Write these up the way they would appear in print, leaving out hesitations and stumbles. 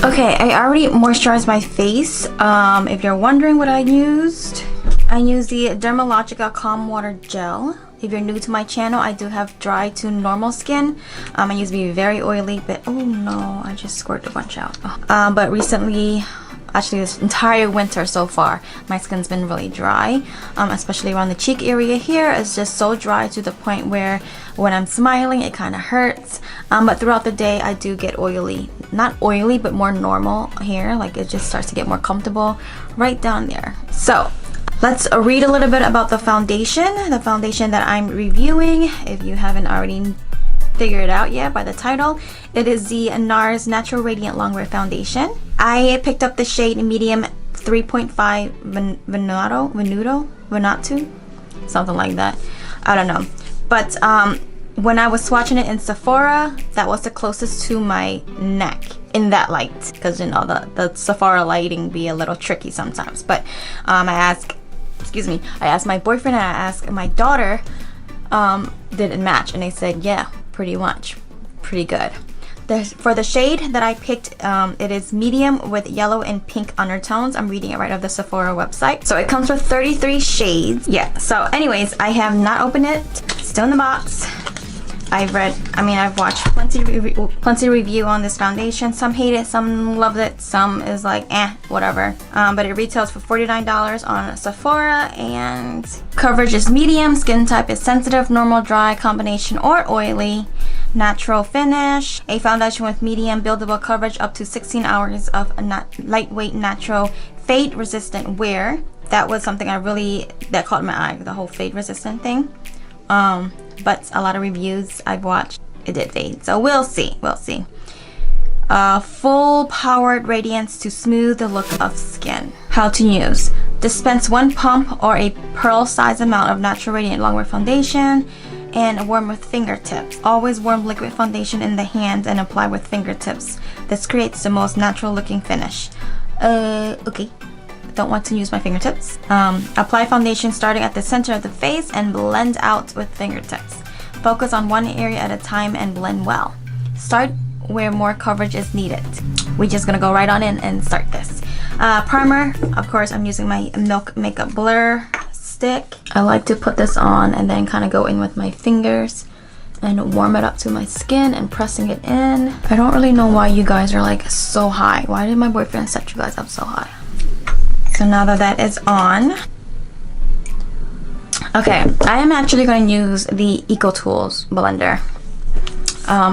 Okay, I already moisturized my face. If you're wondering what I used the Dermalogica Calm Water Gel. If you're new to my channel, I do have dry to normal skin. I used to be very oily, but oh no, I just squirted a bunch out. But recently, actually this entire winter so far, my skin's been really dry, especially around the cheek area here. It's just so dry to the point where when I'm smiling it kind of hurts, but throughout the day I do get oily. Not oily, but more normal here, like it just starts to get more comfortable right down there. So let's read a little bit about the foundation that I'm reviewing. If you haven't already figured it out yet by the title, it is the Nars Natural Radiant Longwear Foundation. I picked up the shade medium 3.5 Venuto, something like that. I don't know. But when I was swatching it in Sephora, that was the closest to my neck in that light, because you know the Sephora lighting be a little tricky sometimes. But I asked my boyfriend and I asked my daughter, did it match? And they said, yeah, pretty much, pretty good. For the shade that I picked, it is medium with yellow and pink undertones. I'm reading it right off the Sephora website. So it comes with 33 shades. Yeah, so anyways, I have not opened it. It's still in the box. I've watched plenty review on this foundation. Some hate it, some loved it, some is like whatever. But it retails for $49 on Sephora, and coverage is medium, skin type is sensitive, normal, dry, combination, or oily. Natural finish, a foundation with medium buildable coverage up to 16 hours of lightweight, natural, fade resistant wear. That was something that caught my eye, the whole fade resistant thing. But a lot of reviews I've watched, it did fade, so we'll see. Full powered radiance to smooth the look of skin. How to use: dispense 1 pump or a pearl size amount of natural radiant longwear foundation and warm with fingertips. Always warm liquid foundation in the hands and apply with fingertips. This creates the most natural looking finish. Okay, don't want to use my fingertips. Apply foundation starting at the center of the face and blend out with fingertips. Focus on one area at a time and blend well. Start where more coverage is needed. We're just gonna go right on in and start this. Primer, of course, I'm using my Milk Makeup Blur stick. I like to put this on and then kind of go in with my fingers and warm it up to my skin and pressing it in. I don't really know why you guys are like so high. Why did my boyfriend set you guys up so high? So now that is on, okay, I am actually going to use the EcoTools blender,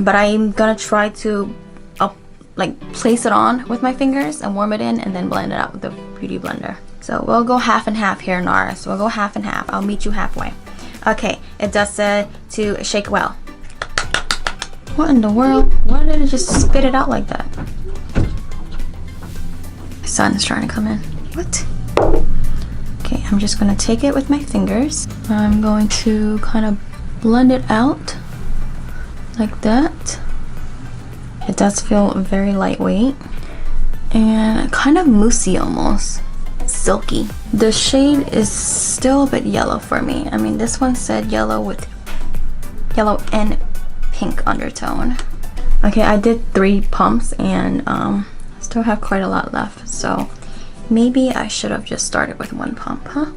but I'm going to try to place it on with my fingers and warm it in and then blend it out with the Beauty Blender. So we'll go half and half here, Nars. We'll go half and half. I'll meet you halfway. Okay, it does say to shake well. What in the world? Why did it just spit it out like that? My son's trying to come in. What? Okay, I'm just gonna take it with my fingers. I'm going to kind of blend it out like that. It does feel very lightweight and kind of moussey, almost silky. The shade is still a bit yellow for me. I mean, this one said yellow with yellow and pink undertone. Okay, I did 3 pumps and still have quite a lot left, so maybe I should have just started with 1 pump, huh?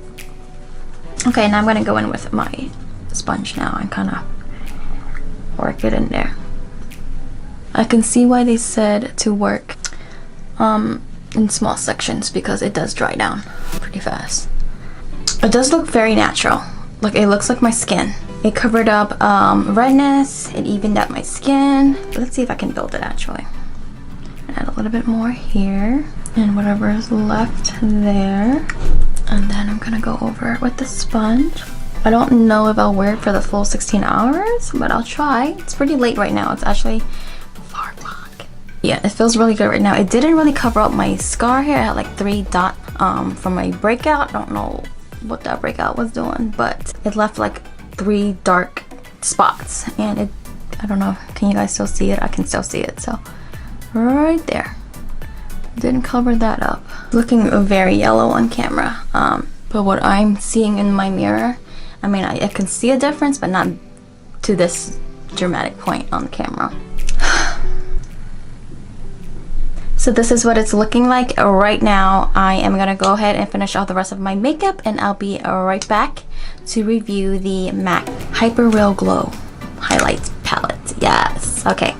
Okay, now I'm gonna go in with my sponge now and kind of work it in there. I can see why they said to work in small sections, because it does dry down pretty fast. It does look very natural. Like, it looks like my skin. It covered up redness, it evened out my skin. Let's see if I can build it actually. Add a little bit more here and whatever is left there, and then I'm gonna go over it with the sponge. I don't know if I'll wear it for the full 16 hours, but I'll try. It's pretty late right now. It's actually 4 o'clock. Yeah, it feels really good right now. It didn't really cover up my scar here. I had like 3 dots from my breakout. I don't know what that breakout was doing, but it left like 3 dark spots, and it, I don't know, can you guys still see it? I can still see it, so right there. Didn't cover that up. Looking very yellow on camera, but what I'm seeing in my mirror, I mean, I can see a difference, but not to this dramatic point on the camera. So this is what it's looking like right now. I am gonna go ahead and finish all the rest of my makeup, and I'll be right back to review the MAC Hyper Real Glow Highlights Palette. Yes, okay,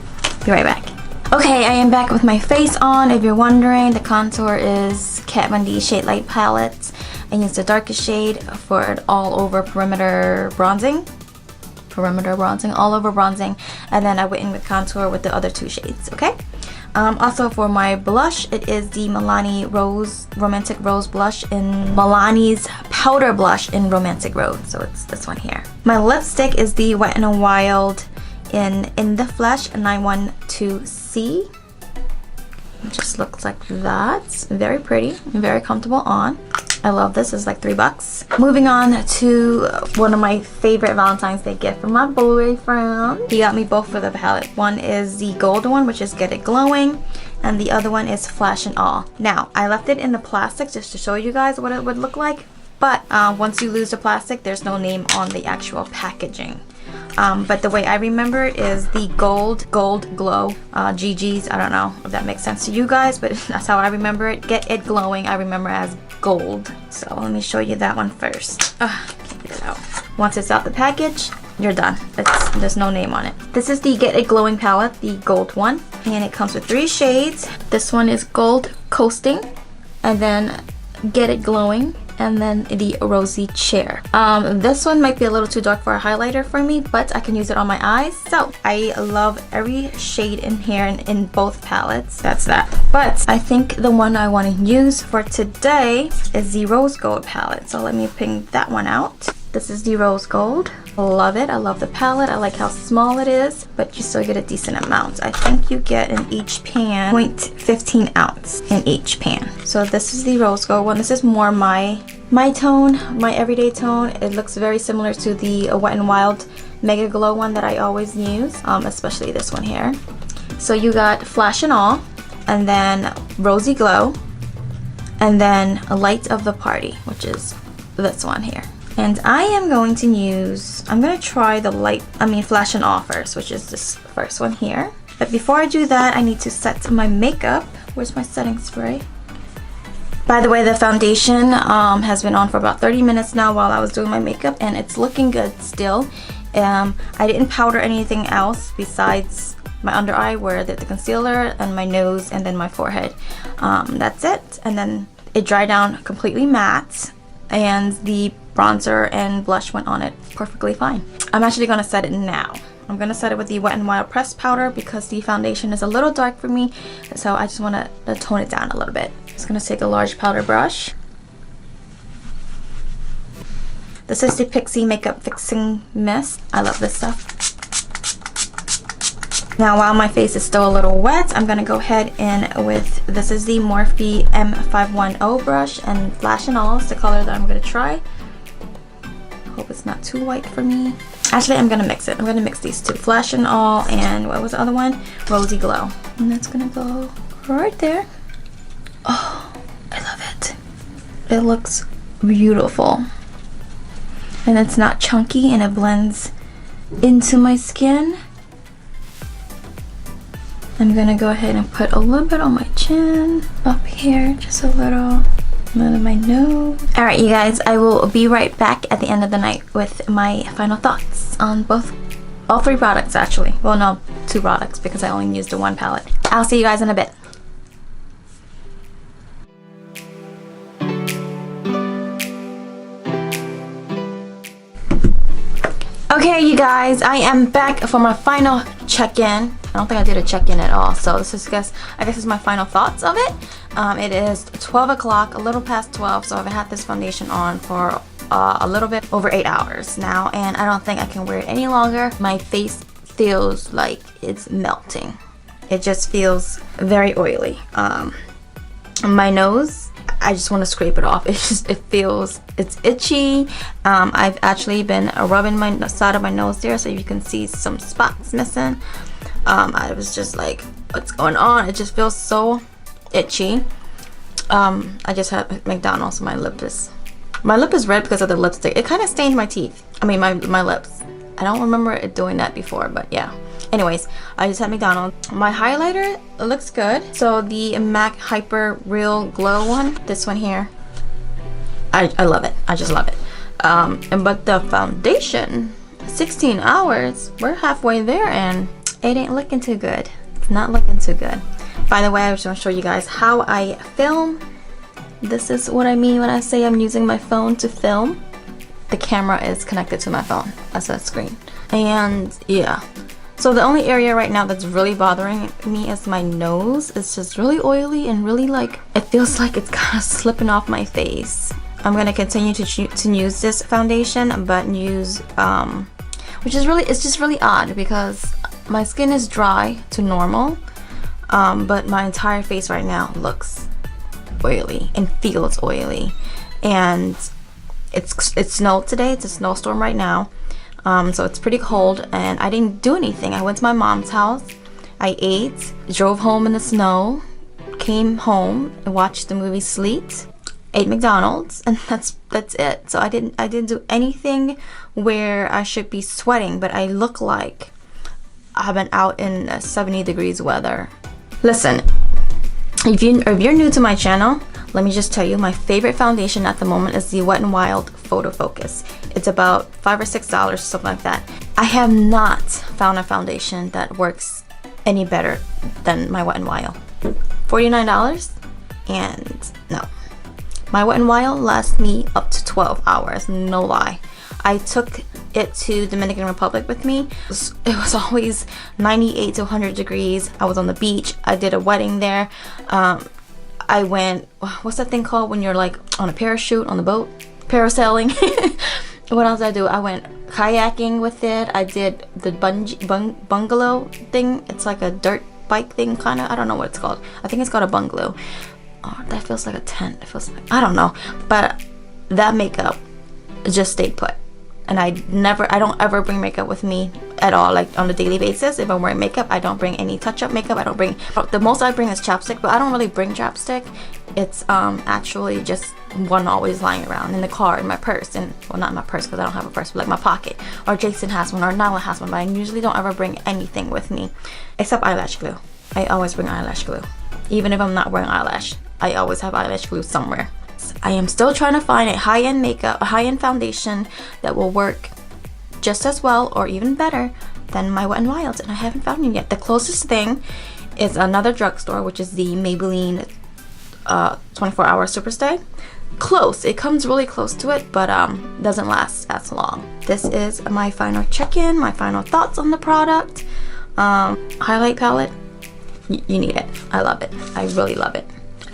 be right back. Okay, I am back with my face on. If you're wondering, the contour is Kat Von D Shade Light Palette. I used the darkest shade for it all over perimeter bronzing. All over bronzing. And then I went in with contour with the other two shades, okay? Also for my blush, it is the Milani Romantic Rose blush in Milani's Powder Blush in Romantic Rose. So it's this one here. My lipstick is the Wet n Wild in the Flesh 912C. It just looks like that. Very pretty and very comfortable on. I love this. It's like $3. Moving on to one of my favorite Valentine's Day gift from my boyfriend. He got me both for the palette. One is the gold one, which is Get It Glowing, and the other one is Flash and All. Now, I left it in the plastic just to show you guys what it would look like, but once you lose the plastic, there's no name on the actual packaging. But the way I remember it is the gold glow, GG's. I don't know if that makes sense to you guys, but that's how I remember it. Get It Glowing I remember as gold. So let me show you that one first. Can't get it out. Once it's out the package, you're done. There's no name on it. This is the Get It Glowing palette, the gold one, and it comes with 3 shades. This one is Gold Coasting, and then Get It Glowing, and then the Rosy Chair. This one might be a little too dark for a highlighter for me, but I can use it on my eyes. So I love every shade in here in both palettes. That's that. But I think the one I want to use for today is the Rose Gold palette. So let me ping that one out. This is the Rose Gold. Love it. I love the palette. I like how small it is, but you still get a decent amount. I think you get in each pan 0.15 ounce in each pan. So this is the Rose Gold one. This is more my tone, my everyday tone. It looks very similar to the Wet n Wild Mega Glow one that I always use, especially this one here. So you got Flash and All, and then Rosy Glow, and then Light of the Party, which is this one here. And I am going to use, I'm going to try the Flash and All first, which is this first one here. But before I do that, I need to set my makeup. Where's my setting spray? By the way, the foundation has been on for about 30 minutes now while I was doing my makeup, and it's looking good still. I didn't powder anything else besides my under eye, where the concealer, and my nose, and then my forehead. That's it. And then it dried down completely matte, and the bronzer and blush went on it perfectly fine. I'm actually going to set it now. I'm going to set it with the Wet n Wild pressed powder because the foundation is a little dark for me, so I just want to tone it down a little bit. Just going to take a large powder brush. This is the Pixie Makeup Fixing Mist. I love this stuff. Now, while my face is still a little wet, I'm going to go ahead and with, this is the Morphe M510 brush, and Flash and All is the color that I'm going to try. Hope it's not too white for me. Actually, I'm going to mix it. I'm going to mix these two. Flash and All, and what was the other one? Rosy Glow. And that's going to go right there. Oh, I love it. It looks beautiful. And it's not chunky, and it blends into my skin. I'm gonna go ahead and put a little bit on my chin, up here, just a little on my nose. Alright, you guys, I will be right back at the end of the night with my final thoughts on all 3 products actually. Well, no, 2 products because I only used the 1 palette. I'll see you guys in a bit. Okay, you guys, I am back for my final check-in. I don't think I did a check-in at all, so this is, I guess this is my final thoughts of it. It is 12 o'clock, a little past 12, so I've had this foundation on for a little bit over 8 hours now, and I don't think I can wear it any longer. My face feels like it's melting. It just feels very oily. My nose, I just want to scrape it off. It's itchy. I've actually been rubbing my side of my nose there, so you can see some spots missing. I was just like, what's going on? It just feels so itchy. I just had McDonald's, so my lip is red because of the lipstick. It kind of stained my teeth. I mean, my lips. I don't remember it doing that before, but yeah. Anyways, I just had McDonald's. My highlighter looks good. So the MAC Hyper Real Glow one, this one here, I love it. I just love it. But the foundation, 16 hours, we're halfway there and it ain't looking too good. It's not looking too good. By the way, I just want to show you guys how I film. This is what I mean when I say I'm using my phone to film. The camera is connected to my phone as a screen. And yeah. So the only area right now that's really bothering me is my nose. It's just really oily and really like, it feels like it's kind of slipping off my face. I'm going to continue to use this foundation, but use, which is really, it's just really odd because my skin is dry to normal, but my entire face right now looks oily and feels oily. And it snowed today. It's a snowstorm right now. So it's pretty cold and I didn't do anything. I went to my mom's house, I ate, drove home in the snow, came home and watched the movie Sleet, ate McDonald's, and that's it. So I didn't do anything where I should be sweating, but I look like I've been out in 70 degrees weather. Listen, if you're new to my channel, let me just tell you, my favorite foundation at the moment is the Wet n Wild Photo Focus. It's about $5 or $6, something like that. I have not found a foundation that works any better than my Wet n Wild. $49, and no. My Wet n Wild lasts me up to 12 hours, no lie. I took it to Dominican Republic with me. It was always 98 to 100 degrees. I was on the beach. I did a wedding there. I went, what's that thing called when you're like on a parachute on the boat? Parasailing. What else did I do? I went kayaking with it. I did the bungalow thing. It's like a dirt bike thing, kind of. I don't know what it's called. I think it's called a bungalow. Oh, that feels like a tent. It feels like, I don't know. But that makeup just stayed put. And I don't ever bring makeup with me at all, like on a daily basis. If I'm wearing makeup, I don't bring any touch-up makeup. I don't bring, the most I bring is chapstick, but I don't really bring chapstick. It's actually just one always lying around in the car, in my purse, and well, not in my purse because I don't have a purse, but like my pocket, or Jason has one, or Nyla has one, but I usually don't ever bring anything with me except eyelash glue. I always bring eyelash glue. Even if I'm not wearing eyelash, I always have eyelash glue somewhere. I am still trying to find a high-end makeup, a high-end foundation that will work just as well or even better than my Wet n Wild, and I haven't found it yet. The closest thing is another drugstore, which is the Maybelline 24-hour Superstay. Close. It comes really close to it, but doesn't last as long. This is my final check-in, my final thoughts on the product. Highlight palette, you need it. I love it. I really love it.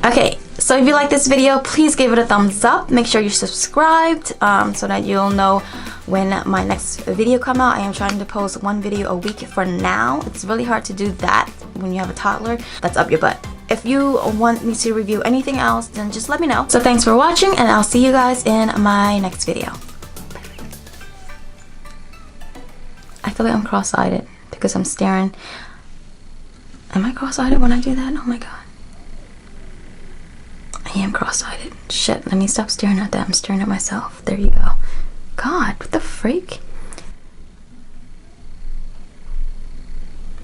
Okay, so if you like this video, please give it a thumbs up. Make sure you're subscribed so that you'll know when my next video come out. I am trying to post one video a week for now. It's really hard to do that when you have a toddler. That's up your butt. If you want me to review anything else, then just let me know. So thanks for watching, and I'll see you guys in my next video. I feel like I'm cross-eyed because I'm staring. Am I cross-eyed when I do that? Oh my god. I am cross-eyed. Shit, let me stop staring at that. I'm staring at myself. There you go. God, what the freak?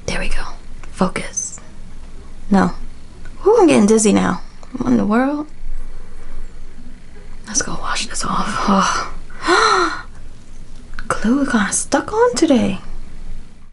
There we go. Focus. No. Ooh, I'm getting dizzy now. What in the world? Let's go wash this off. Oh. Glue kind of stuck on today.